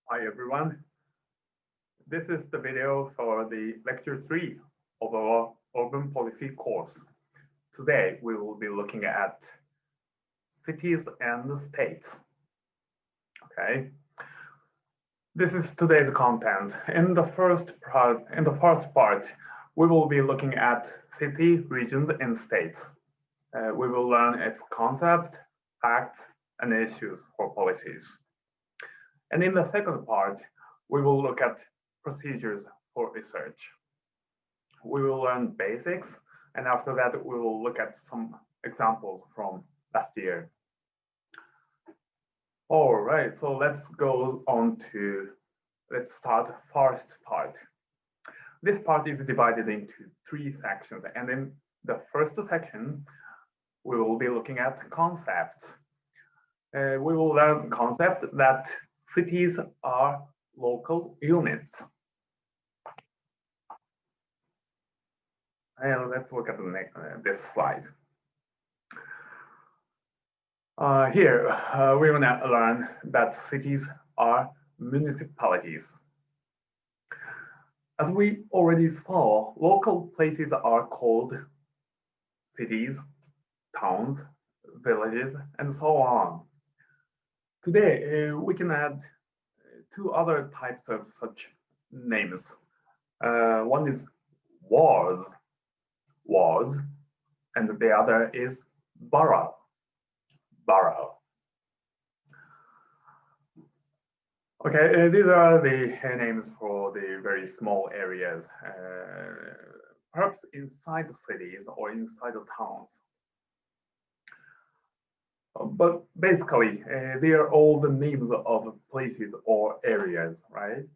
Hi everyone. This is the video for the lecture 3 of our urban policy course. Today we will be looking at cities and states. Okay. This is today's content. In the first part, we will be looking at city, regions, and states. We will learn its concept, facts, and issues for policies. And in the second part, we will look at procedures for research. We will learn basics, and after that, we will look at some examples from last year. All right, so let's start first part. This part is divided into 3 sections, and in the first section, we will be looking at concepts. We will learn concept that cities are local units. And let's look at this slide. Here, we're going to learn that cities are municipalities. As we already saw, local places are called cities, towns, villages, and so on. Today, we can add 2 other types of such names. One is wards, and the other is borough. Okay, these are the names for the very small areas, perhaps inside the cities or inside the towns. But basically, they are all the names of places or areas, right?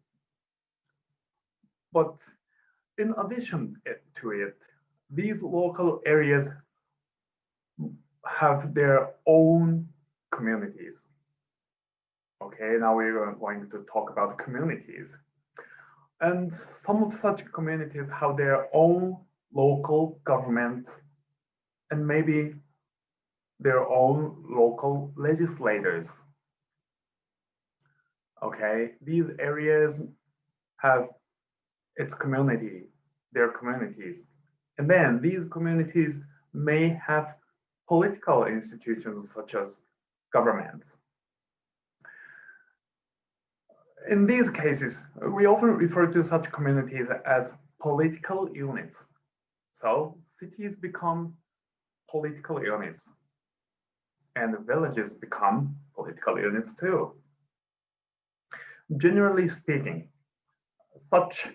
But in addition to it, these local areas have their own communities. Okay, now we're going to talk about communities. And some of such communities have their own local government and maybe their own local legislators. Okay, these areas have its community, their communities. And then these communities may have political institutions such as governments. In these cases, we often refer to such communities as political units. So cities become political units, and villages become political units too. Generally speaking, such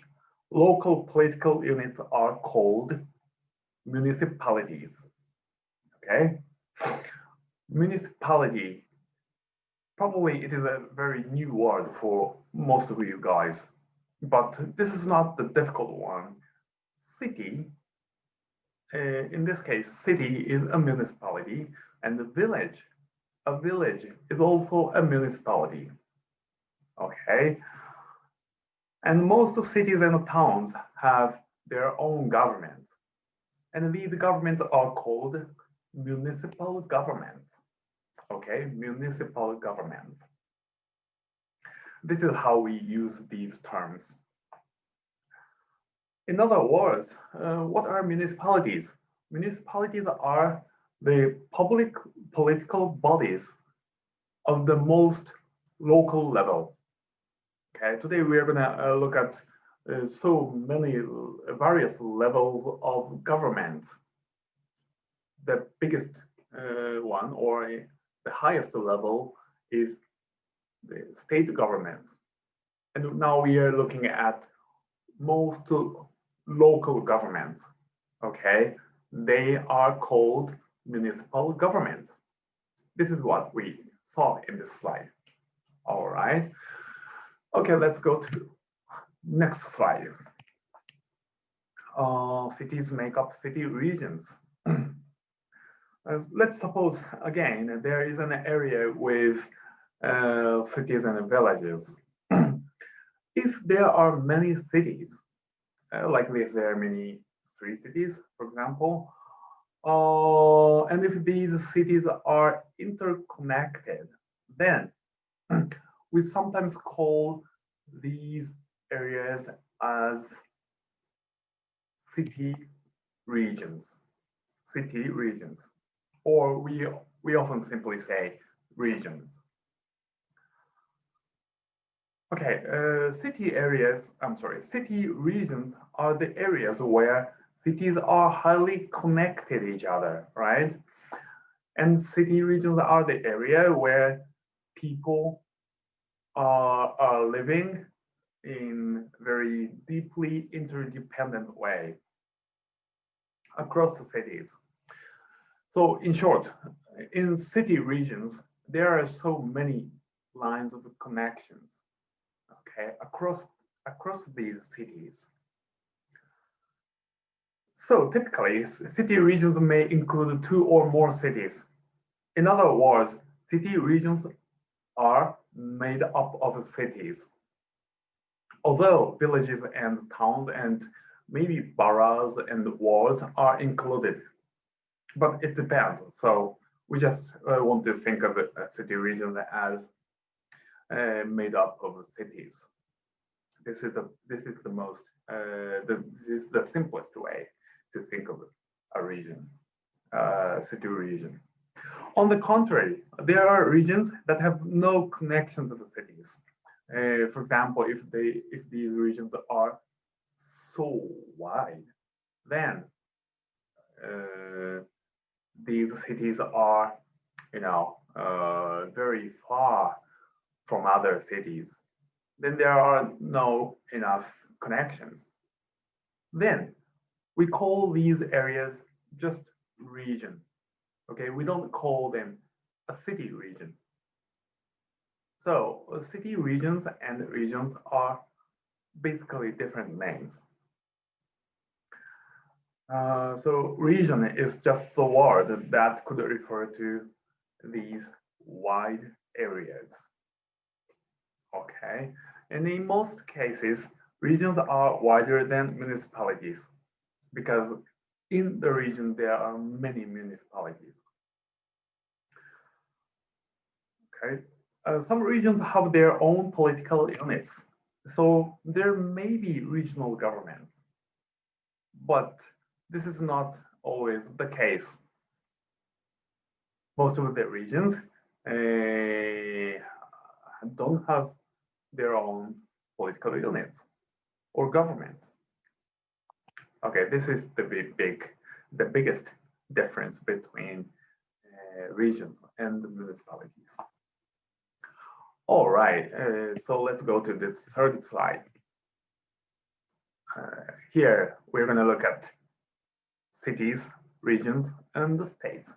local political units are called municipalities. Okay? Municipality, probably it is a very new word for most of you guys, but this is not the difficult one. City, in this case, city is a municipality, and a village is also a municipality. Okay? And most cities and towns have their own governments, and these governments are called municipal governments. Okay, municipal governments. This is how we use these terms. In other words, what are municipalities? Municipalities are the public political bodies of the most local level. Okay, today we are going to look at so many various levels of government. The biggest one, or the highest level, is the state government. And now we are looking at most local governments. Okay, they are called municipal governments. This is what we saw in this slide. All right. Okay, let's go to next slide. Cities make up city regions. Let's suppose, again, there is an area with cities and villages. If there are many cities, like this, there are many 3 cities, for example, and if these cities are interconnected, then we sometimes call these areas as city regions, or we often simply say regions. Okay, city regions are the areas where cities are highly connected each other, right? And city regions are the area where people are living in very deeply interdependent way across the cities. So in short, in city regions, there are so many lines of connections, okay, across these cities. So typically, city regions may include 2 or more cities. In other words, city regions are made up of cities. Although villages and towns and maybe boroughs and wards are included, but it depends. So we just want to think of city regions as made up of cities. This is the most this is the simplest way to think of a region, city region. On the contrary, there are regions that have no connection to the cities. For example, if these regions are so wide, then these cities are, very far from other cities. Then there are no enough connections. Then we call these areas just region. Okay, we don't call them a city region. So city regions and regions are basically different names. So region is just the word that could refer to these wide areas. Okay, and in most cases, regions are wider than municipalities because in the region there are many municipalities. Okay, some regions have their own political units, so there may be regional governments, but this is not always the case. Most of the regions don't have their own political units or governments. Okay, this is the biggest difference between regions and municipalities. All right, so let's go to the third slide. Here we're going to look at cities, regions, and the states.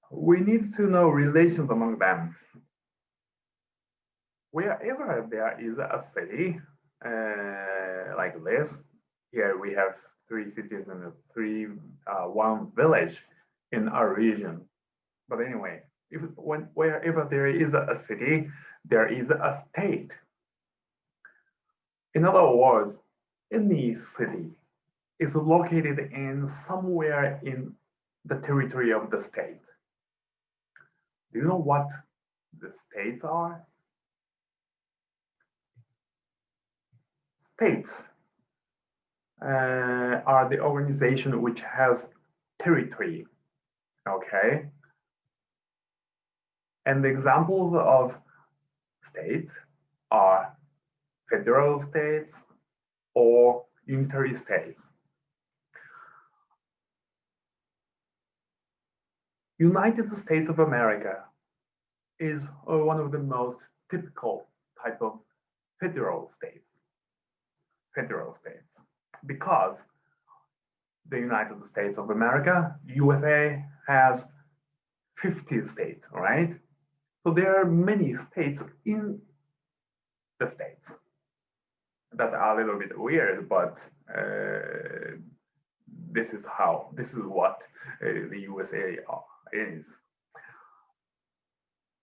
We need to know relations among them. Wherever there is a city like this, here we have 3 cities and 1 village in our region. But anyway, wherever there is a city, there is a state. In other words, any city is located in somewhere in the territory of the state. Do you know what the states are? States are the organization which has territory, okay? And the examples of states are federal states or unitary states. United States of America is one of the most typical type of federal states, because the United States of America, USA, has 50 states, right? So there are many states in the states. That are a little bit weird, but this is what the USA is.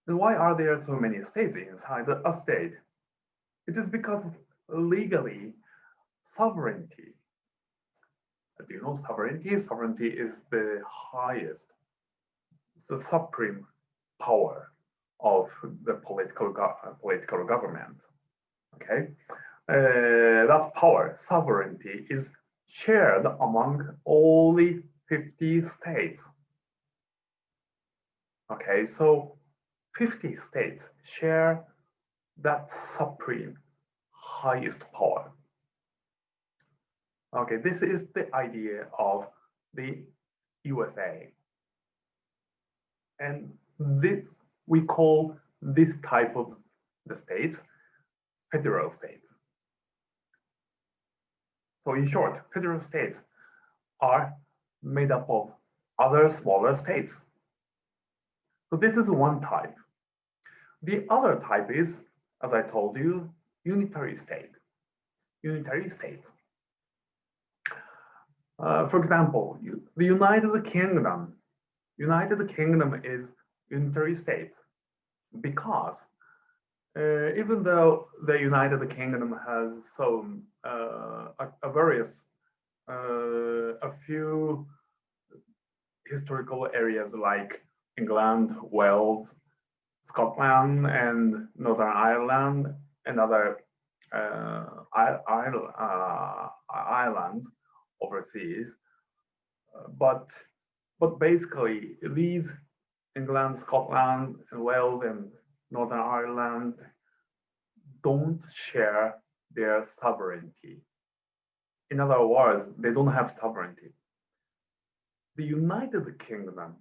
And why are there so many states inside a state? It is because legally, sovereignty. Do you know sovereignty? Sovereignty is the highest, it's the supreme power of the political government. Okay, that power, sovereignty, is shared among only 50 states. Okay, so 50 states share that supreme highest power. Okay, this is the idea of the USA. And this, we call this type of the states federal states. So in short, federal states are made up of other smaller states. So this is one type. The other type is, as I told you, unitary state. Unitary states. For example, the United Kingdom. United Kingdom is unitary state because even though the United Kingdom has some a few historical areas like England, Wales, Scotland, and Northern Ireland, and other islands overseas, but basically these England, Scotland, and Wales, and Northern Ireland don't share their sovereignty. In other words, they don't have sovereignty. The United Kingdom,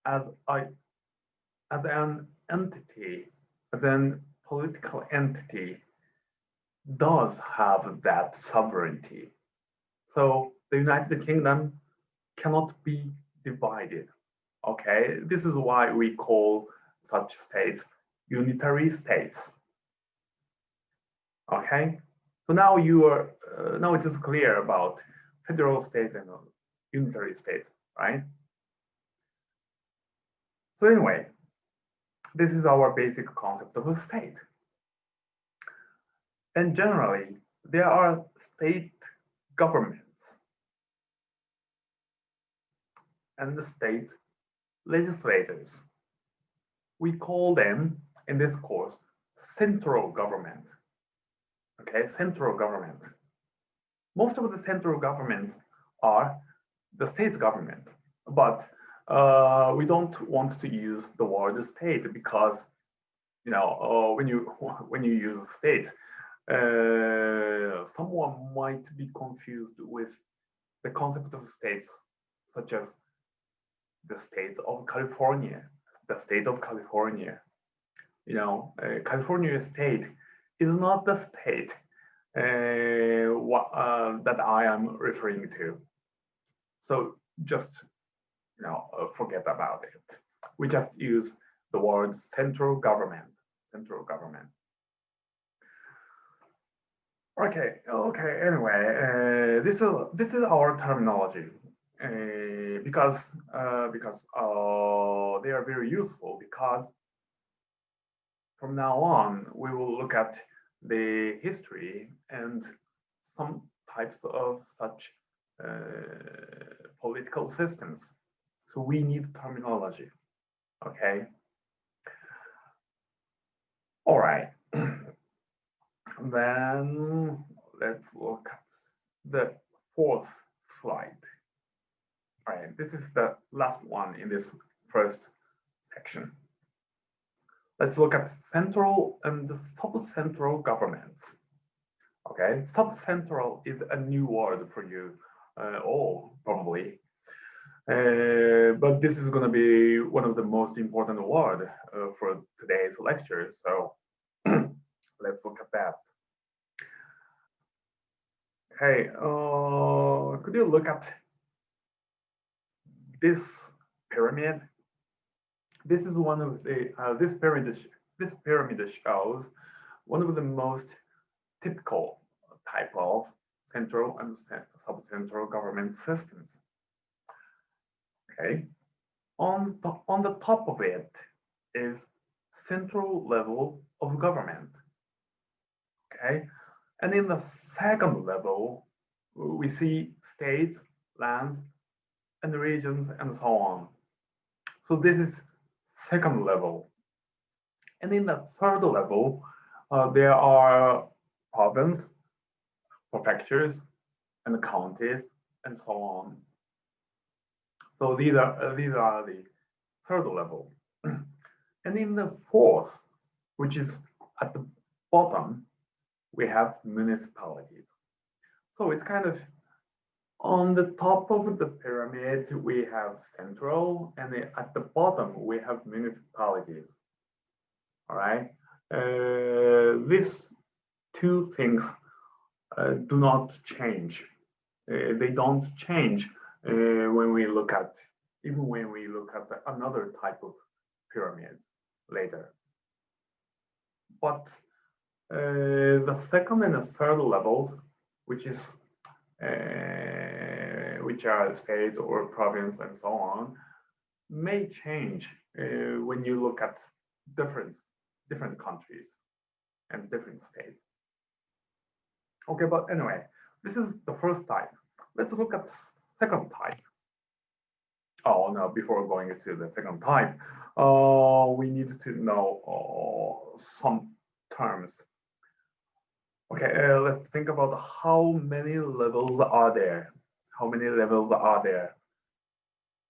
as an entity, as an political entity, does have that sovereignty. So the United Kingdom cannot be divided. Okay, this is why we call such states unitary states. Okay, so now now it is clear about federal states and unitary states, right? So anyway, this is our basic concept of a state. And generally, there are state governments and the state legislators. We call them, in this course, central government. Okay, central government. Most of the central governments are the state's government, but we don't want to use the word state because, you know, when you use state, someone might be confused with the concept of states, such as the state of California, the state of California. You know, California state is not the state that I am referring to. So just, you know, forget about it. We just use the word central government. Central government. Okay. Anyway, this is our terminology because they are very useful. Because from now on, we will look at the history and some types of such political systems. So we need terminology. Okay. All right. Then let's look at the fourth slide. All right, this is the last one in this first section. Let's look at central and sub-central governments. Okay, sub-central is a new word for you all, probably. But this is going to be one of the most important words for today's lecture. So let's look at that. Okay, could you look at this pyramid? This is one of the this pyramid shows one of the most typical type of central and sub-central government systems. Okay, on the top of it is central level of government. Okay, and in the second level, we see states, lands, and regions, and so on. So this is second level. And in the third level, there are province, prefectures, and counties, and so on. So these are the third level. And in the fourth, which is at the bottom, we have municipalities. So it's kind of on the top of the pyramid, we have central, and at the bottom, we have municipalities. All right. These two things do not change. They don't change when we look at, even when we look at another type of pyramid later. But the second and the third levels, which are state or province and so on, may change when you look at different countries and different states. Okay, but anyway, this is the first type. Let's look at second type. Oh no, before going to the second type, we need to know some terms. Okay, let's think about how many levels are there. How many levels are there?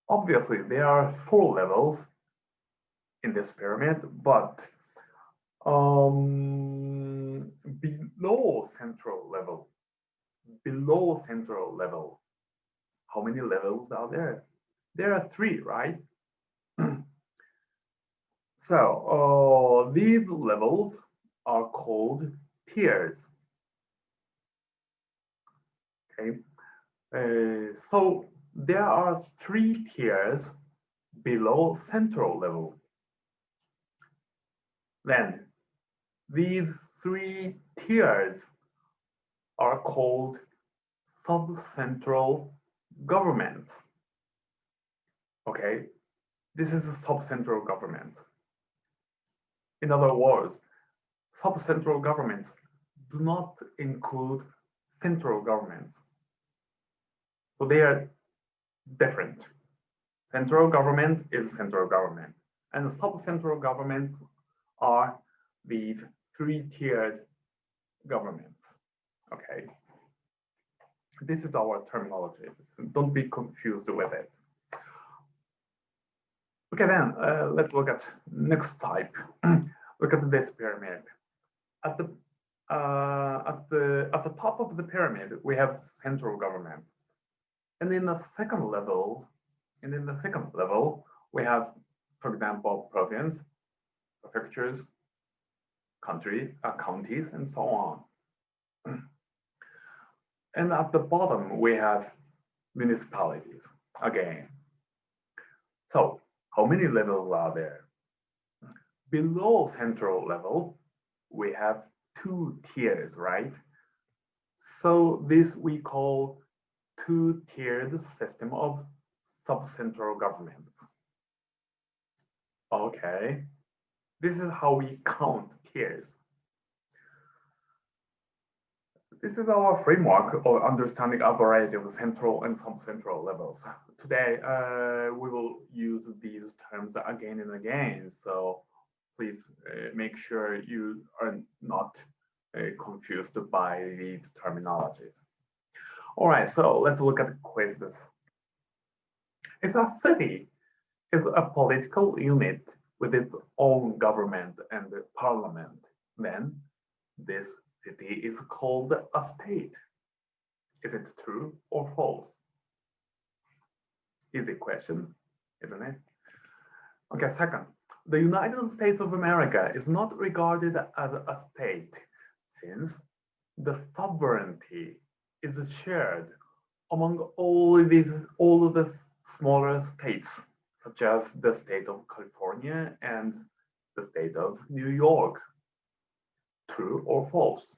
Obviously, there are 4 levels in this pyramid, but below central level, how many levels are there? There are 3, right? So these levels are called tiers. Okay, so there are 3 tiers below central level. Then these 3 tiers are called subcentral governments. Okay, this is a subcentral government. In other words, subcentral governments do not include central governments. So they are different. Central government is central government, and subcentral governments are these 3-tiered governments. Okay, this is our terminology. Don't be confused with it. Okay, then let's look at next type. Look at this pyramid. At the top of the pyramid, we have central government, and in the second level, we have, for example, province, prefectures, counties, and so on. And at the bottom, we have municipalities again. So how many levels are there? Below central level, we have 2 tiers, right? So this we call 2-tiered system of subcentral governments. Okay, this is how we count tiers. This is our framework of understanding a variety of central and subcentral levels. Today, we will use these terms again and again, so please make sure you are not confused by these terminologies. All right, so let's look at quizzes. If a city is a political unit with its own government and parliament, then this city is called a state. Is it true or false? Easy question, isn't it? Okay, second, the United States of America is not regarded as a state since the sovereignty is shared among all of the smaller states, such as the state of California and the state of New York. True or false?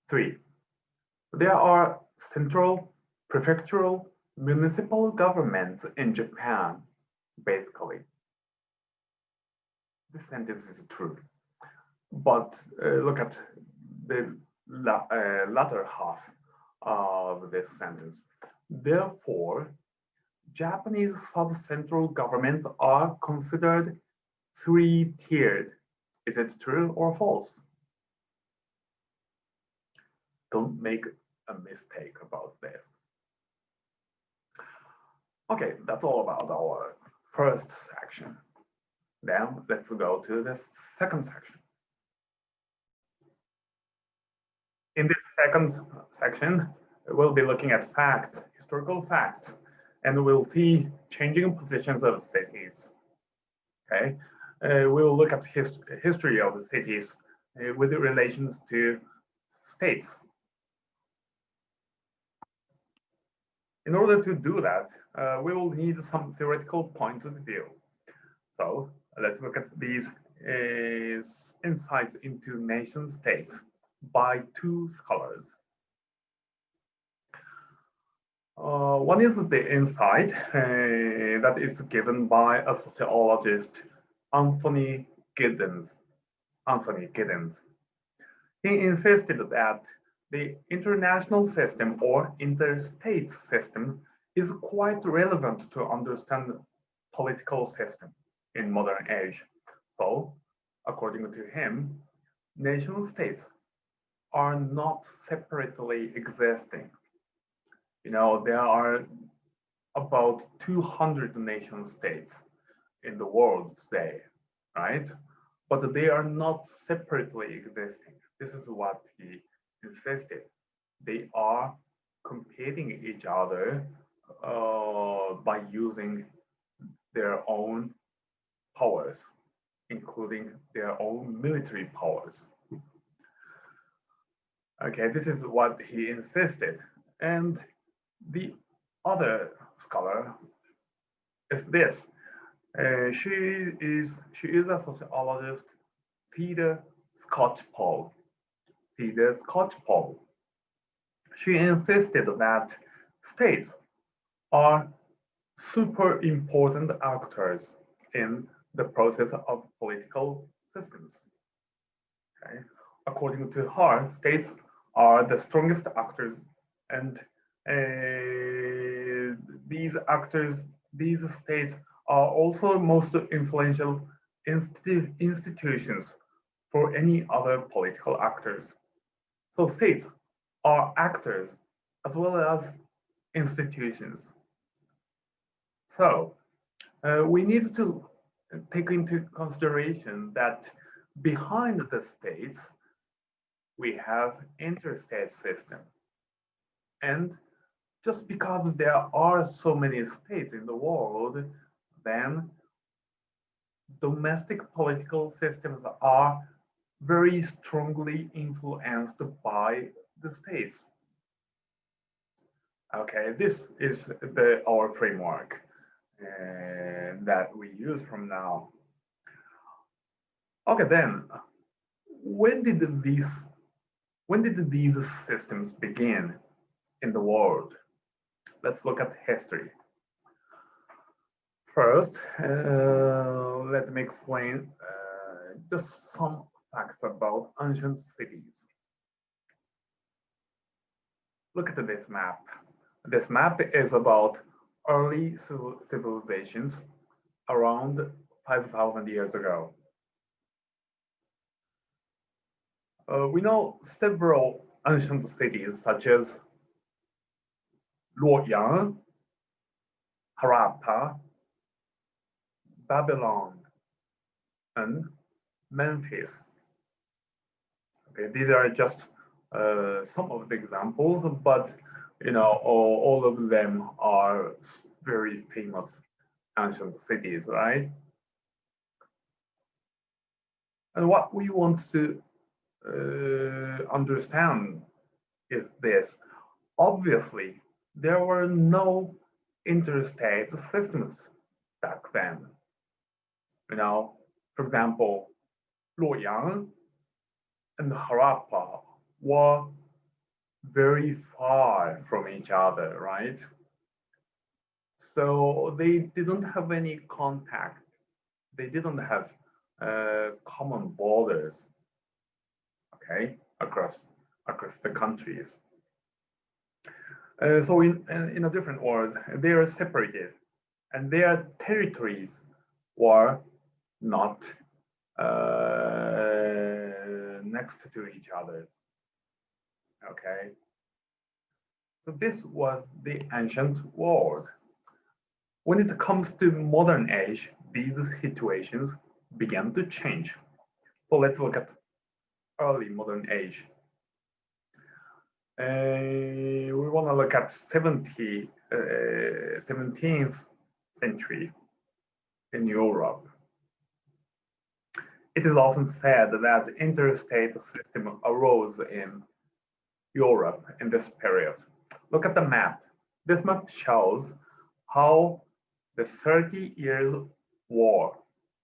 3. There are central, prefectural, municipal governments in Japan, basically. This sentence is true. But look at the latter half of this sentence. Therefore, Japanese subcentral governments are considered three-tiered. Is it true or false? Don't make a mistake about this. Okay, that's all about our first section. Then let's go to the second section. In this second section, we'll be looking at facts, historical facts, and we'll see changing positions of cities. Okay, we'll look at history of the cities with relations to states. In order to do that, we will need some theoretical points of view. So let's look at these insights into nation states by two scholars. One is the insight that is given by a sociologist, Anthony Giddens. He insisted that the international system or interstate system is quite relevant to understand political system in modern age. So, according to him, nation states are not separately existing. You know, there are about 200 nation states in the world today, right? But they are not separately existing. This is what he insisted. They are competing each other by using their own powers, including their own military powers. Okay, this is what he insisted. And the other scholar is this. She is a sociologist, Theda Skocpol. She insisted that states are super important actors in the process of political systems. Okay? According to her, states are the strongest actors, and these states are also most influential institutions for any other political actors. So states are actors as well as institutions. So we need to take into consideration that behind the states, we have interstate system. And just because there are so many states in the world, then domestic political systems are very strongly influenced by the states. Okay, this is our framework that we use from now. Okay, then when did these systems begin in the world? Let's look at history. First, let me explain just some facts about ancient cities. Look at this map. This map is about early civilizations around 5,000 years ago. We know several ancient cities such as Luoyang, Harappa, Babylon, and Memphis. Okay, these are just some of the examples, but you know, all of them are very famous ancient cities, right? And what we want to understand is this. Obviously, there were no interstate systems back then. You know, for example, Luoyang and Harappa were very far from each other, right? So they didn't have any contact. They didn't have common borders, okay, across the countries. So in a different word, they are separated, and their territories were not next to each other. Okay. So this was the ancient world. When it comes to modern age, these situations began to change. So let's look at early modern age. We want to look at 17th century in Europe. It is often said that the interstate system arose in Europe in this period. Look at the map. This map shows how the 30 Years' War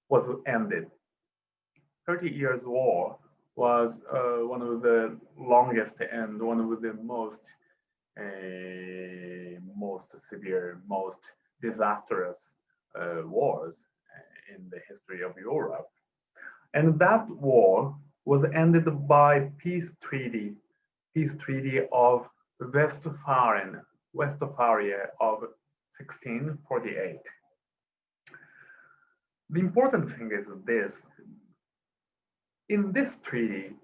was ended. 30 Years' War was one of the longest and one of the most severe, most disastrous wars in the history of Europe. And that war was ended by peace treaty of Westphalia of 1648. The important thing is this: in this treaty,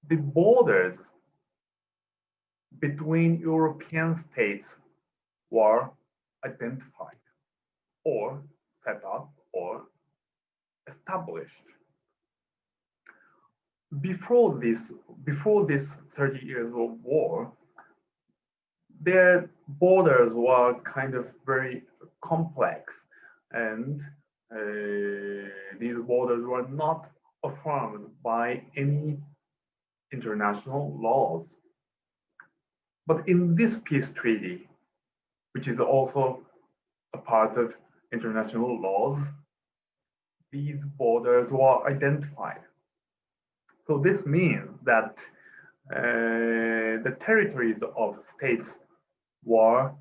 the borders between European states were identified or set up or established. Before this 30 Years of War, their borders were kind of very complex, and these borders were not affirmed by any international laws. But in this peace treaty, which is also a part of international laws, these borders were identified. So this means that the territories of states were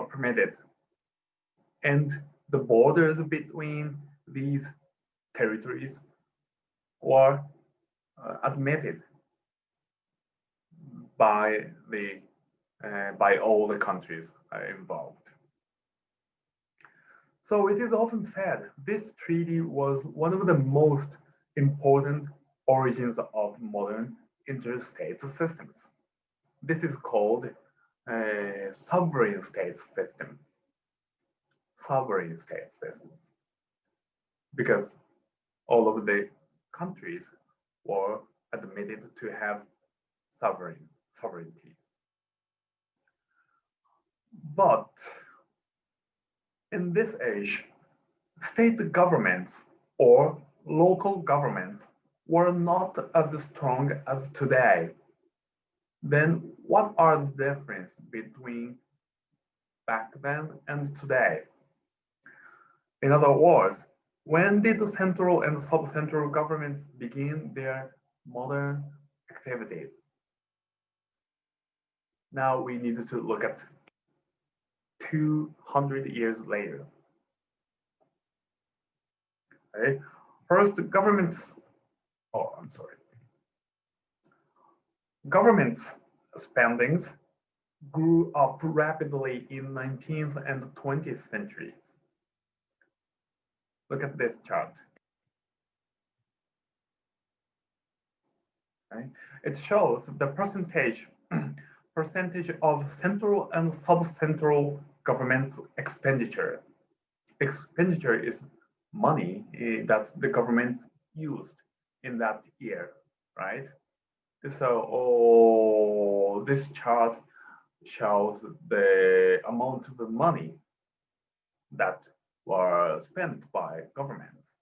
permitted, and the borders between these territories were admitted by all the countries involved. So it is often said this treaty was one of the most important origins of modern interstate systems. This is called sovereign state systems. Sovereign state systems. Because all of the countries were admitted to have sovereignty. But in this age, state governments or local governments were not as strong as today. Then what are the differences between back then and today? In other words, when did the central and sub-central governments begin their modern activities? Now we need to look at 200 years later. Okay. First, government's spendings grew up rapidly in 19th and 20th centuries. Look at this chart. Okay. It shows the percentage of central and sub-central government's expenditure. Expenditure is money that the government used in that year, right? So this chart shows the amount of money that were spent by governments.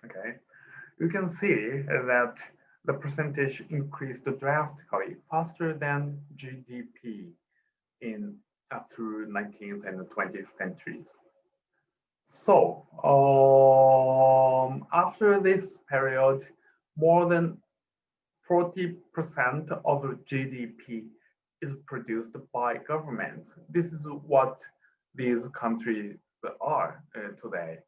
Okay, you can see that the percentage increased drastically faster than GDP through 19th and 20th centuries. So after this period, more than 40% of GDP is produced by governments. This is what these countries are today.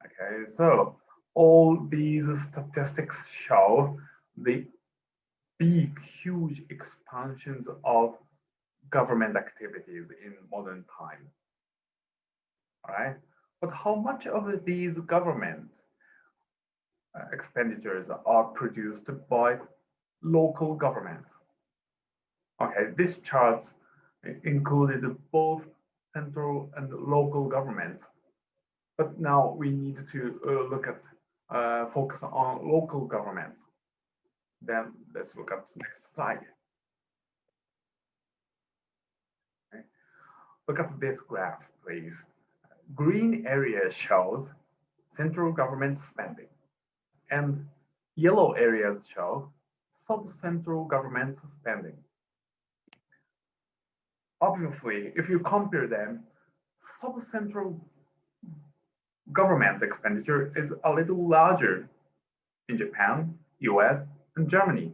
Okay, so all these statistics show the big, huge expansions of government activities in modern time. All right. But how much of these government expenditures are produced by local governments? Okay, this chart included both central and local governments, but now we need to look at focus on local governments. Then let's look at the next slide. Okay. Look at this graph, please. Green area shows central government spending, and yellow areas show sub-central government spending. Obviously, if you compare them, sub-central government expenditure is a little larger in Japan, US, and Germany.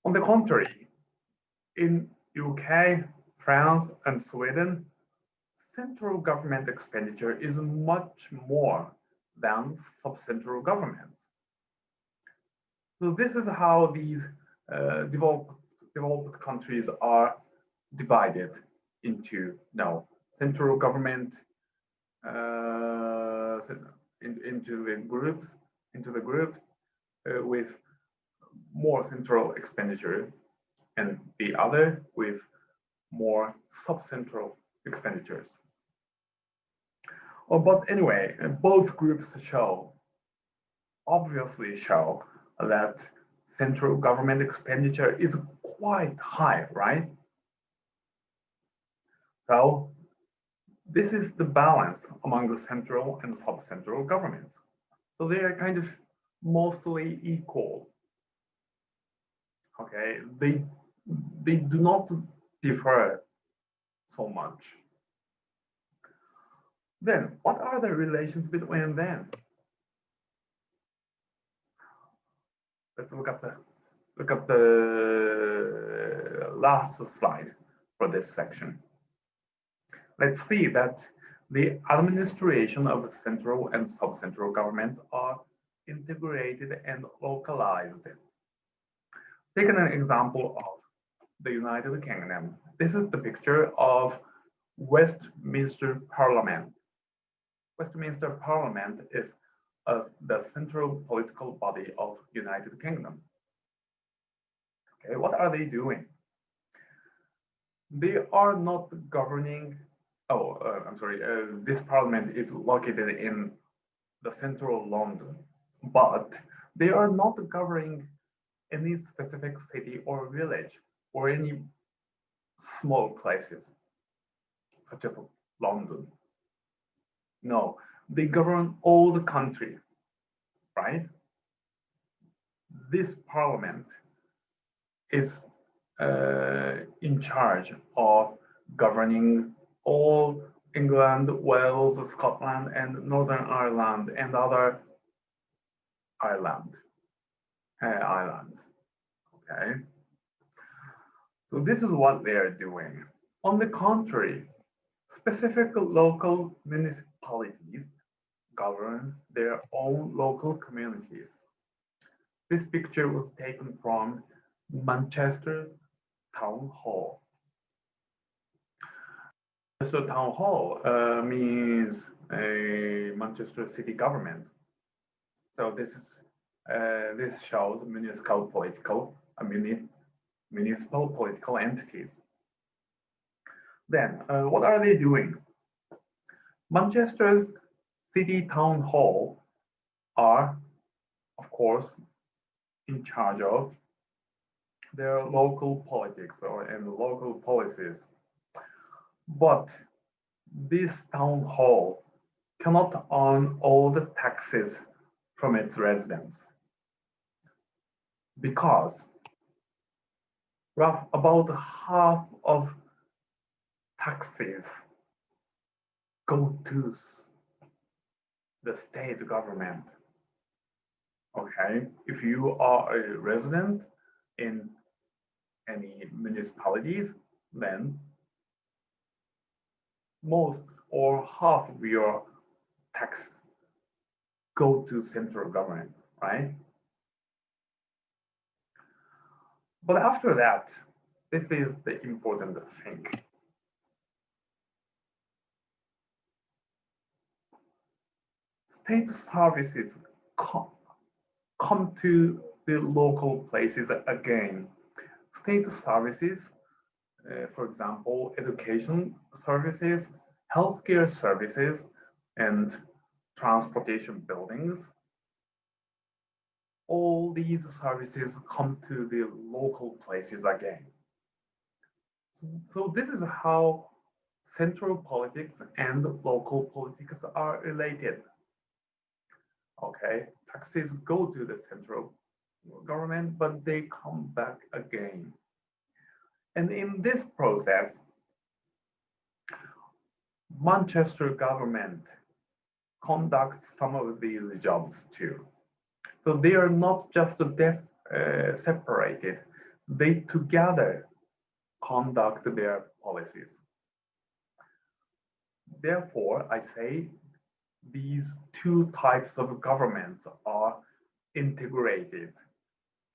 On the contrary, in UK, France, and Sweden, central government expenditure is much more than sub-central government. So this is how these developed countries are divided into central government into the groups with more central expenditure, and the other with more sub-central expenditures. But anyway, both groups obviously show that central government expenditure is quite high, right? So this is the balance among the central and sub-central governments. So they are kind of mostly equal. Okay, they do not differ so much. Then, what are the relations between them? Let's look at the last slide for this section. Let's see that the administration of central and sub-central governments are integrated and localized. Take an example of the United Kingdom. This is the picture of Westminster Parliament. Westminster Parliament is the central political body of United Kingdom. Okay, what are they doing? They are not governing. I'm sorry. This parliament is located in the central London, but they are not governing any specific city or village or any small places, such as London. No, they govern all the country, right? This parliament is in charge of governing all England, Wales, Scotland, and Northern Ireland, and other islands. Okay, so this is what they are doing. On the contrary, specific local municipalities govern their own local communities. This picture was taken from Manchester Town Hall. Manchester Town Hall means a Manchester city government. So this shows municipal political entities. Then, what are they doing? Manchester's city town hall are, of course, in charge of their local politics and local policies. But this town hall cannot earn all the taxes from its residents, because about half of taxes go to the state government. Okay, if you are a resident in any municipalities, then most or half of your tax go to central government, right? But after that, this is the important thing. State services come to the local places again. State services, for example, education services, healthcare services, and transportation buildings, all these services come to the local places again. So this is how central politics and local politics are related. Okay, taxes go to the central government, but they come back again. And in this process, Manchester government conducts some of these jobs too. So they are not just separated, they together conduct their policies. Therefore, I say these two types of governments are integrated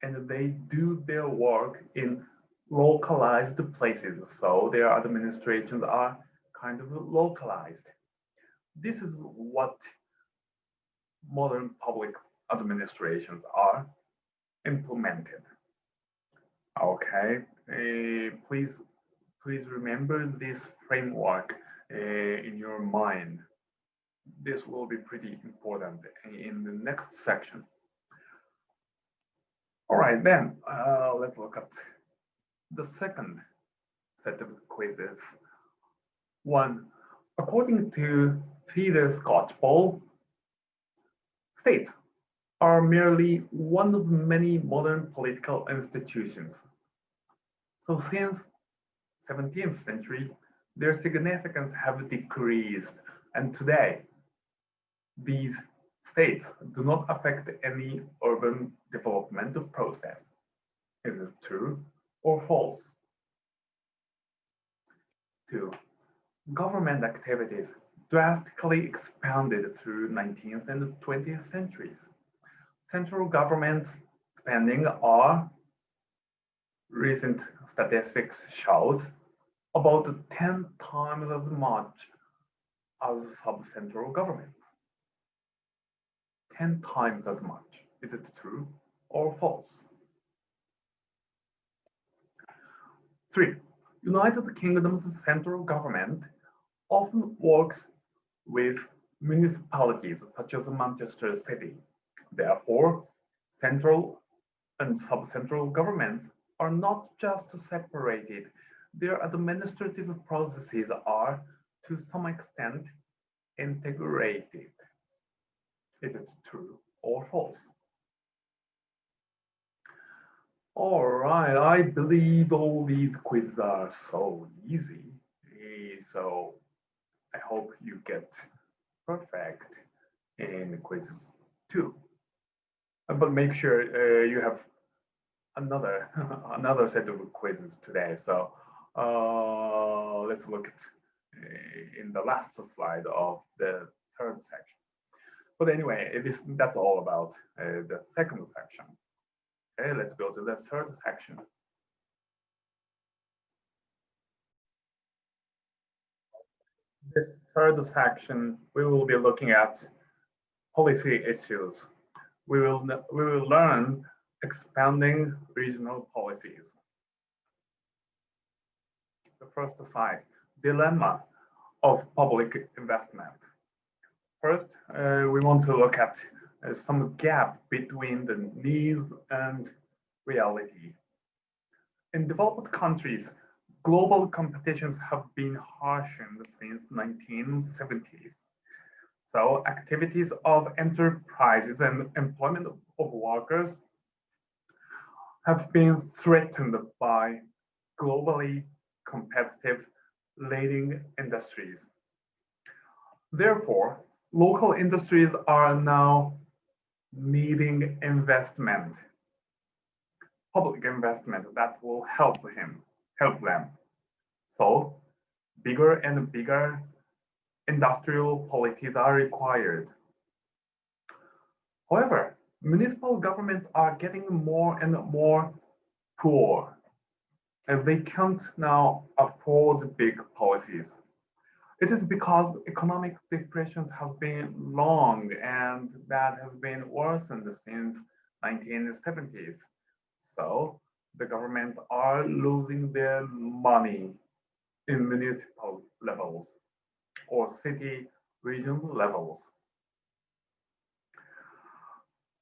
and they do their work in localized places. So their administrations are kind of localized. This is what modern public administrations are implemented. Okay, please remember this framework in your mind. This will be pretty important in the next section. All right, then let's look at the second set of quizzes. One, according to Fides Skotchpol, states are merely one of many modern political institutions. So since 17th century, their significance have decreased, and today these states do not affect any urban development process. Is it true or false? 2. Government activities drastically expanded through 19th and 20th centuries. Central government spending are, recent statistics shows, about 10 times as much as sub-central governments. 10 times as much. Is it true or false? 3. United Kingdom's central government often works with municipalities such as Manchester City. Therefore, central and sub-central governments are not just separated, their administrative processes are, to some extent, integrated. Is it true or false? All right, I believe all these quizzes are so easy. So I hope you get perfect in quizzes too. But make sure you have another another set of quizzes today. So let's look at in the last slide of the third section. But anyway, that's all about the second section. Okay, let's go to the third section. This third section, we will be looking at policy issues. We will learn expanding regional policies. The first slide, dilemma of public investment. First, we want to look at some gap between the needs and reality. In developed countries, global competitions have been harshened since 1970s. So activities of enterprises and employment of workers have been threatened by globally competitive leading industries. Therefore, local industries are now needing investment, public investment that will help them. So bigger and bigger industrial policies are required. However, municipal governments are getting more and more poor, and they can't now afford big policies. It is because economic depressions has been long and that has been worsened since 1970s. So the government are losing their money in municipal levels or city regional levels.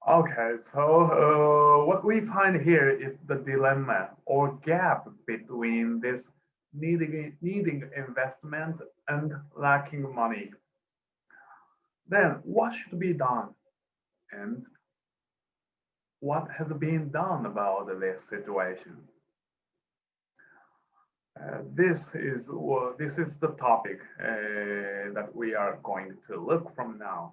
Okay, so what we find here is the dilemma or gap between this needing investment and lacking money. Then what should be done? And what has been done about this situation? This is the topic that we are going to look from now.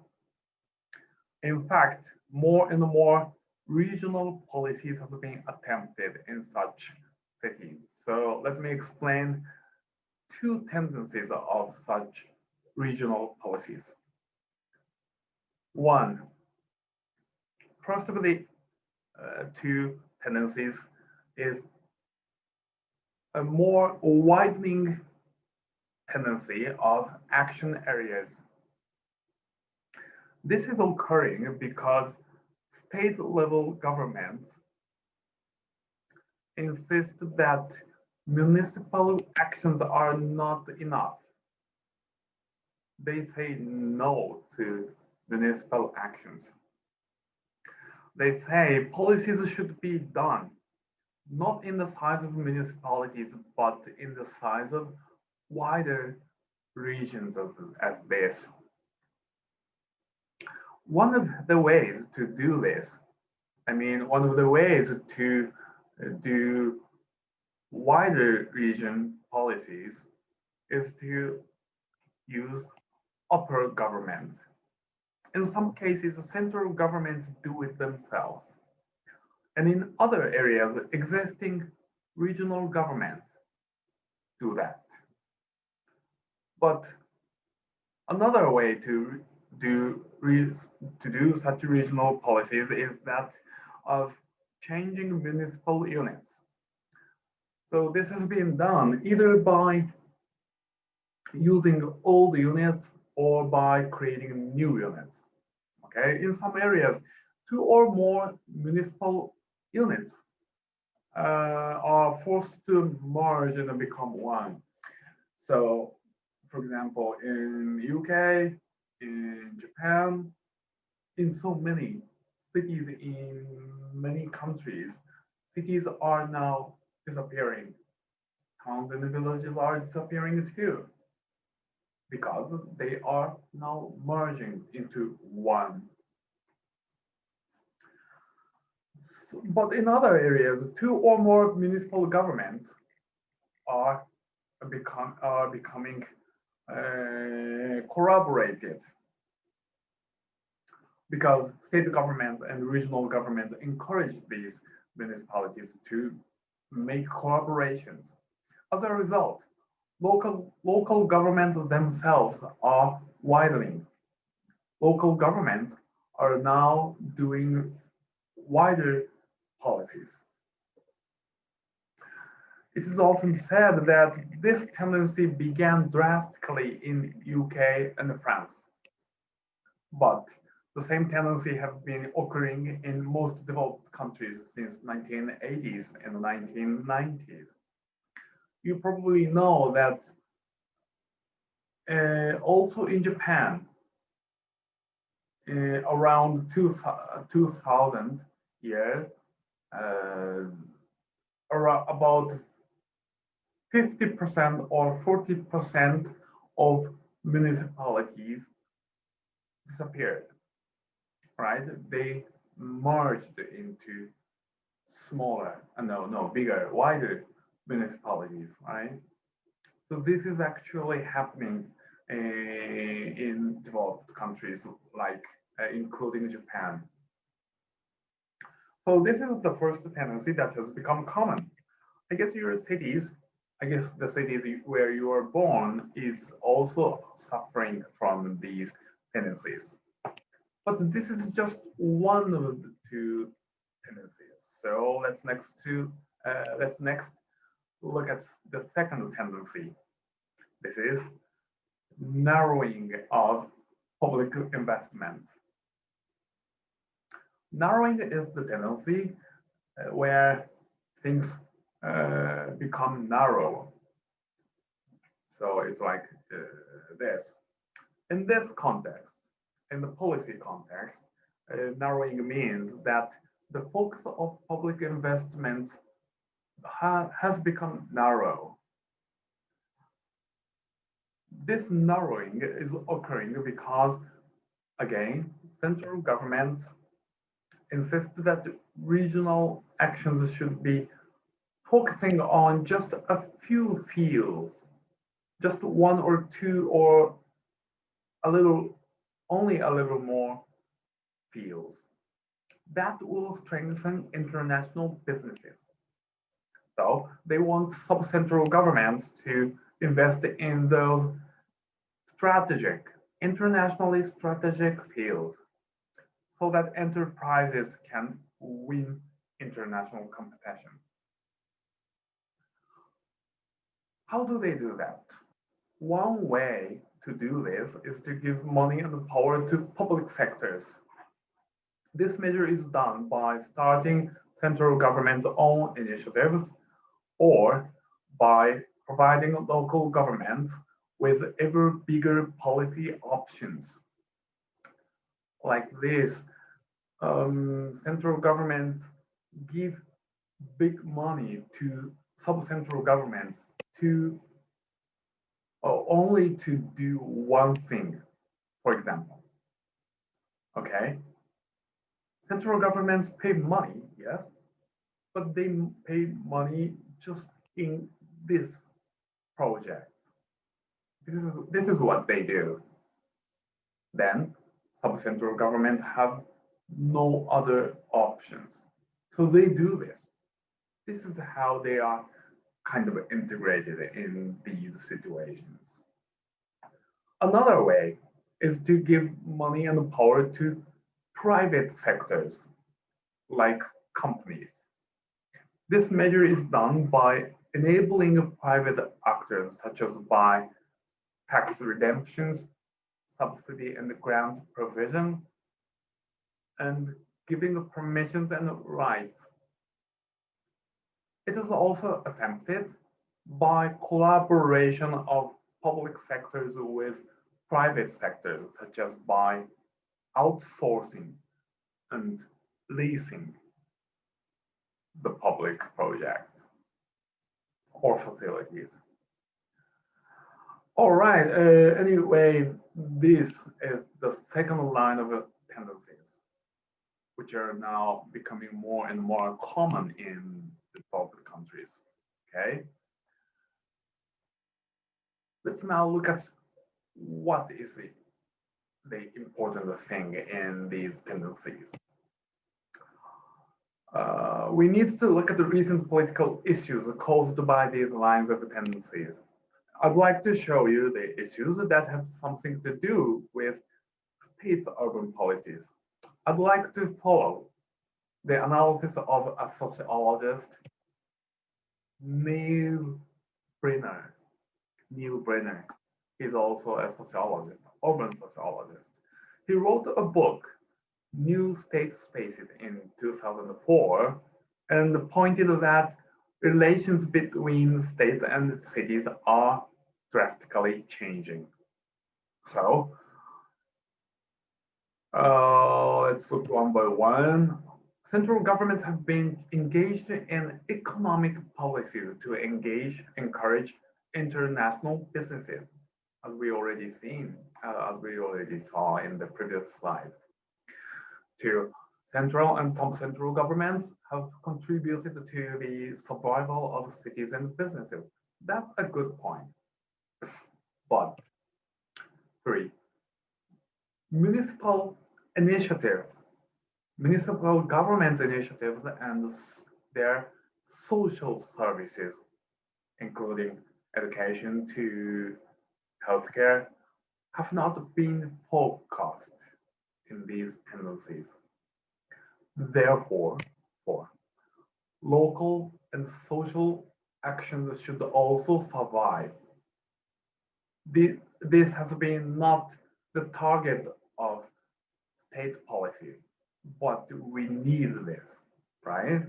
In fact, more and more regional policies have been attempted in such cities. So let me explain two tendencies of such regional policies. One, first of the two tendencies is a more widening tendency of action areas. This is occurring because state level governments insist that municipal actions are not enough. They say no to municipal actions. They say policies should be done not in the size of municipalities, but in the size of wider regions as this. One of the ways to do this, one of the ways to do wider region policies is to use upper government. In some cases, central governments do it themselves. And in other areas, existing regional governments do that. But another way to do such regional policies is that of changing municipal units. So this has been done either by using old units or by creating new units. Okay, in some areas, two or more municipal units are forced to merge and become one. So, for example, in UK, in Japan, in so many cities in many countries, cities are now disappearing. Towns and villages are disappearing too, because they are now merging into one. But in other areas, two or more municipal governments are becoming corroborated, because state government and regional government encourage these municipalities to make collaborations. As a result, local governments themselves are widening. Local governments are now doing wider policies. It is often said that this tendency began drastically in UK and France, but the same tendency has been occurring in most developed countries since 1980s and 1990s. You probably know that also in Japan, around 2000 years, about 50% or 40% of municipalities disappeared, right? They merged into smaller, bigger, wider municipalities, right? So this is actually happening in developed countries, like including Japan. So this is the first tendency that has become common. I guess the cities where you are born is also suffering from these tendencies. But this is just one of the two tendencies. So let's next look at the second tendency. This is narrowing of public investment. Narrowing is the tendency where things become narrow. So it's like this. In this context, in the policy context, narrowing means that the focus of public investment has become narrow. This narrowing is occurring because, again, central governments insist that regional actions should be focusing on just a few fields, just one or two, or a little, only a little more fields. That will strengthen international businesses. So they want sub-central governments to invest in those strategic, internationally strategic fields so that enterprises can win international competition. How do they do that? One way to do this is to give money and power to public sectors. This measure is done by starting central government's own initiatives or by providing local governments with ever bigger policy options. Like this, central governments give big money to sub-central governments to only to do one thing, for example. Okay, central governments pay money, yes, but they pay money just in this project. This is what they do. Then sub-central governments have no other options. So they do this. This is how they are kind of integrated in these situations. Another way is to give money and power to private sectors, like companies. This measure is done by enabling private actors, such as by tax redemptions, subsidy and grant provision, and giving permissions and rights. It is also attempted by collaboration of public sectors with private sectors, such as by outsourcing and leasing the public projects or facilities. All right, anyway, this is the second line of tendencies, which are now becoming more and more common in developed countries, okay? Let's now look at what is the important thing in these tendencies. We need to look at the recent political issues caused by these lines of tendencies. I'd like to show you the issues that have something to do with states' urban policies. I'd like to follow the analysis of a sociologist, Neil Brenner. Neil Brenner is also a sociologist, urban sociologist. He wrote a book, New State Spaces, in 2004, and pointed that relations between states and cities are drastically changing. So let's look one by one. Central governments have been engaged in economic policies to encourage international businesses, as we already saw in the previous slide. Central and sub-central governments have contributed to the survival of cities and businesses. That's a good point. But 3, municipal initiatives, municipal government initiatives and their social services, including education to healthcare, have not been focused in these tendencies. Therefore, local and social actions should also survive. this has been not the target of state policies, but we need this, right?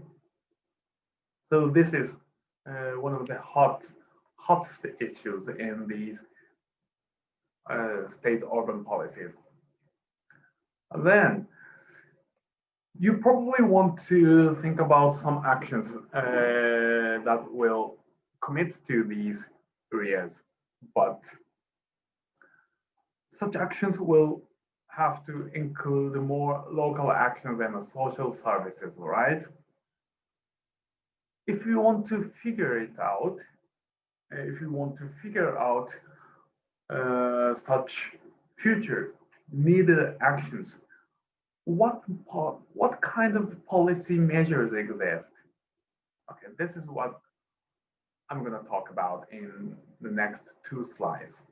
So this is one of the hottest issues in these state urban policies. And then you probably want to think about some actions that will commit to these areas, but such actions will have to include more local actions and social services, right? If you want to figure it out, if you want to figure out such future needed actions, what kind of policy measures exist? Okay, this is what I'm going to talk about in the next 2 slides.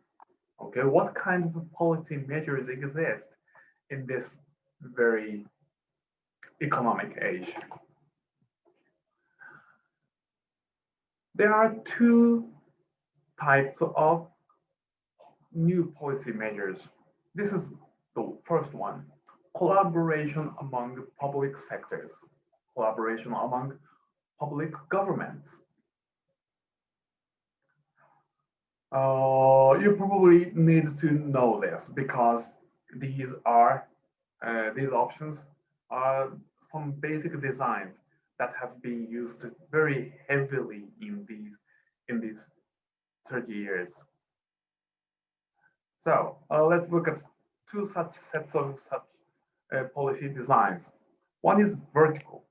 Okay, what kind of policy measures exist in this very economic age? There are 2 types of new policy measures. This is the first one: collaboration among public sectors, collaboration among public governments. You probably need to know this because these options are some basic designs that have been used very heavily in these 30 years. So let's look at 2 such sets of such policy designs. One is vertical.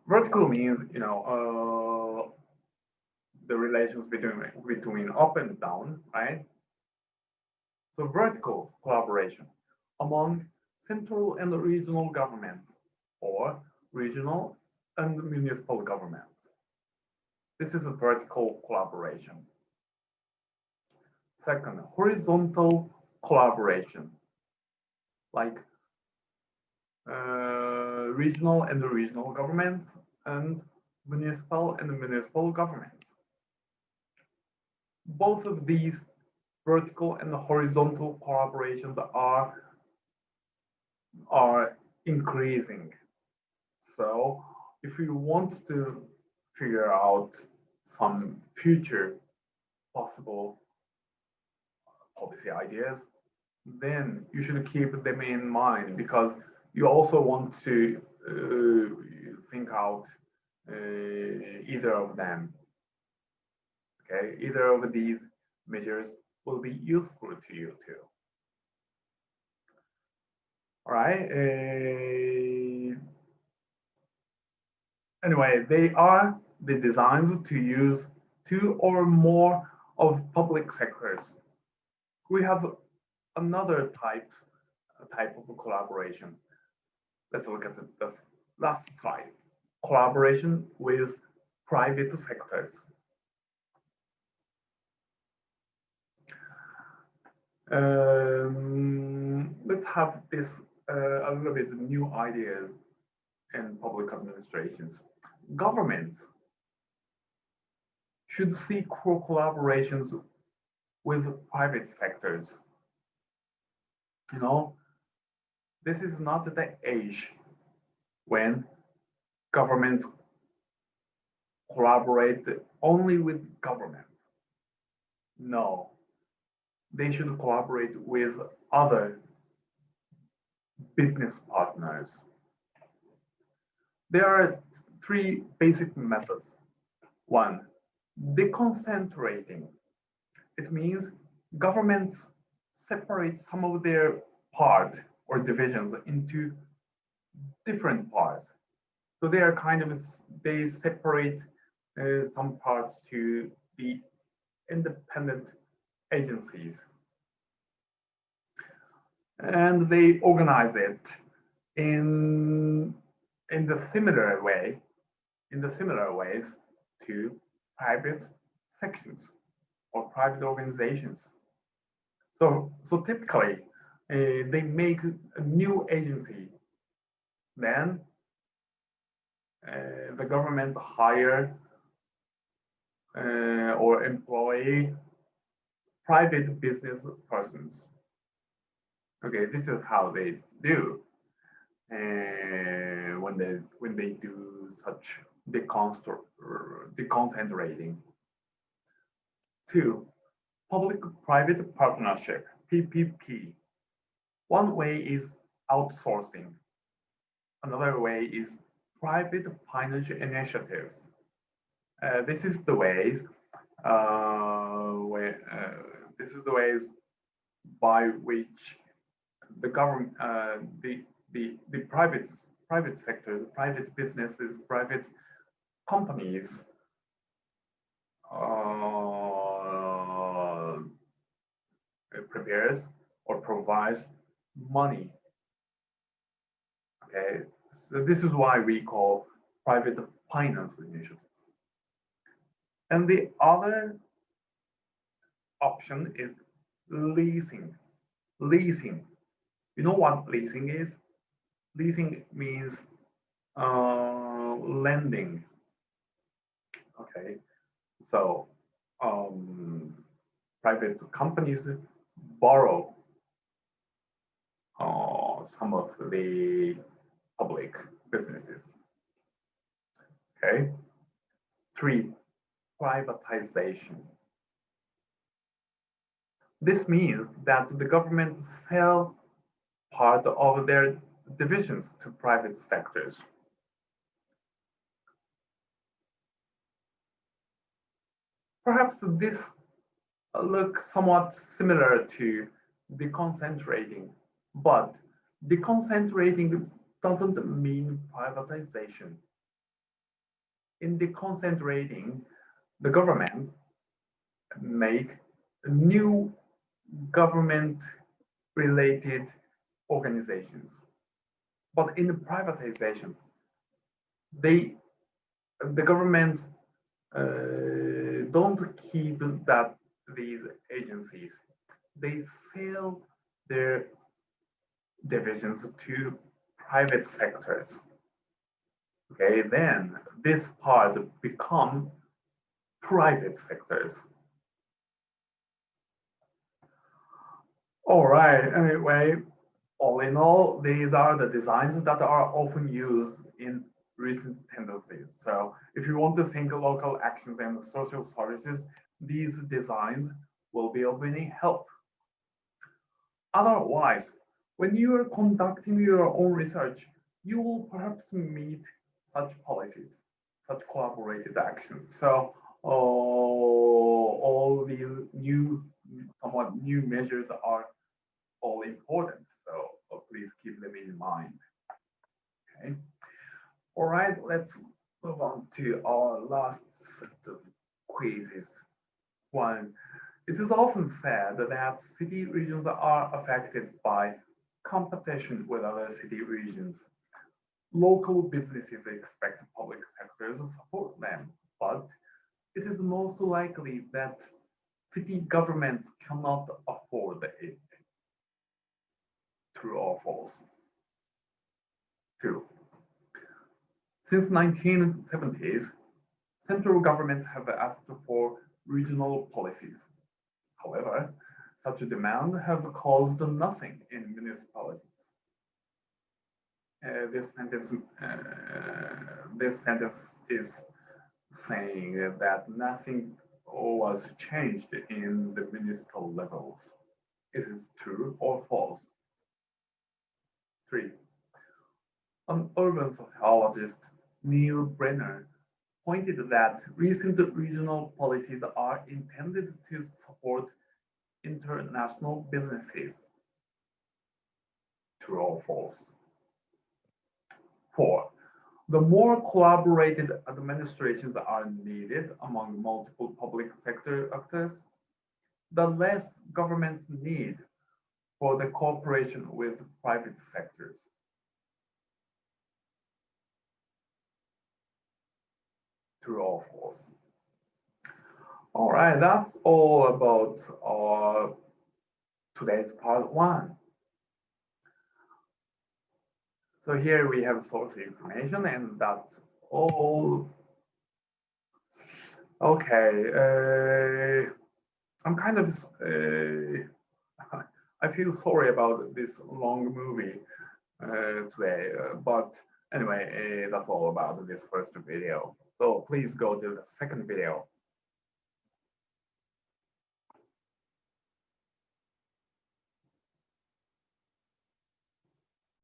Vertical means, the relations between up and down, right? So vertical collaboration among central and regional governments or regional and municipal governments. This is a vertical collaboration. Second, horizontal collaboration, like regional and regional governments and municipal governments. Both of these vertical and horizontal collaborations are increasing. So if you want to figure out some future possible policy ideas, then you should keep them in mind, because you also want to think out either of them. Okay, either of these measures will be useful to you too. All right. Anyway, they are the designs to use 2 or more of public sectors. We have another type of collaboration. Let's look at the last slide. Collaboration with private sectors. Let's have this a little bit new ideas in public administrations. Governments should seek for collaborations with private sectors. This is not the age when governments collaborate only with government. No, they should collaborate with other business partners. There are 3 basic methods. 1, deconcentrating. It means governments separate some of their part or divisions into different parts. So they are they separate some parts to the independent agencies, and they organize it in the similar ways to private sections or private organizations. So typically they make a new agency, then the government hire or employ private business persons. Okay, this is how they do when they do such deconcentrating. 2. Public-private partnership, PPP. One way is outsourcing. Another way is private financial initiatives. This is the ways by which the government, the private sectors, private businesses, private companies prepares or provides money. Okay, so this is why we call private finance initiatives. And the other option is leasing. Leasing. You know what leasing is? Leasing means lending. Okay, so private companies borrow some of the public businesses. Okay. 3. Privatization. This means that the government sell part of their divisions to private sectors. Perhaps this looks somewhat similar to deconcentrating, but deconcentrating doesn't mean privatization. In deconcentrating, the government make new government-related organizations. But in the privatization, the government don't keep these agencies. They sell their divisions to private sectors. Okay, then this part become private sectors. All right, anyway, all in all, these are the designs that are often used in recent tendencies. So if you want to think local actions and social services, these designs will be of any help. Otherwise, when you are conducting your own research, you will perhaps meet such policies, such collaborated actions. So all these somewhat new measures are all important. So please keep them in mind. Okay. All right, let's move on to our last set of quizzes. 1. It is often said that city regions are affected by competition with other city regions. Local businesses expect public sectors to support them, but it is most likely that city governments cannot afford it. True or false? 2. Since 1970s, central governments have asked for regional policies. However, such a demand have caused nothing in municipalities. This sentence is saying that nothing was changed in the municipal levels. Is it true or false? 3. An urban sociologist, Neil Brenner, pointed that recent regional policies are intended to support international businesses. True or false? 4. The more collaborated administrations are needed among multiple public sector actors, the less governments need for the cooperation with private sectors. True or false? All right, that's all about our today's part 1. So here we have source information, and that's all. Okay. I'm kind of, I feel sorry about this long movie today, but anyway, that's all about this first video. So please go to the second video.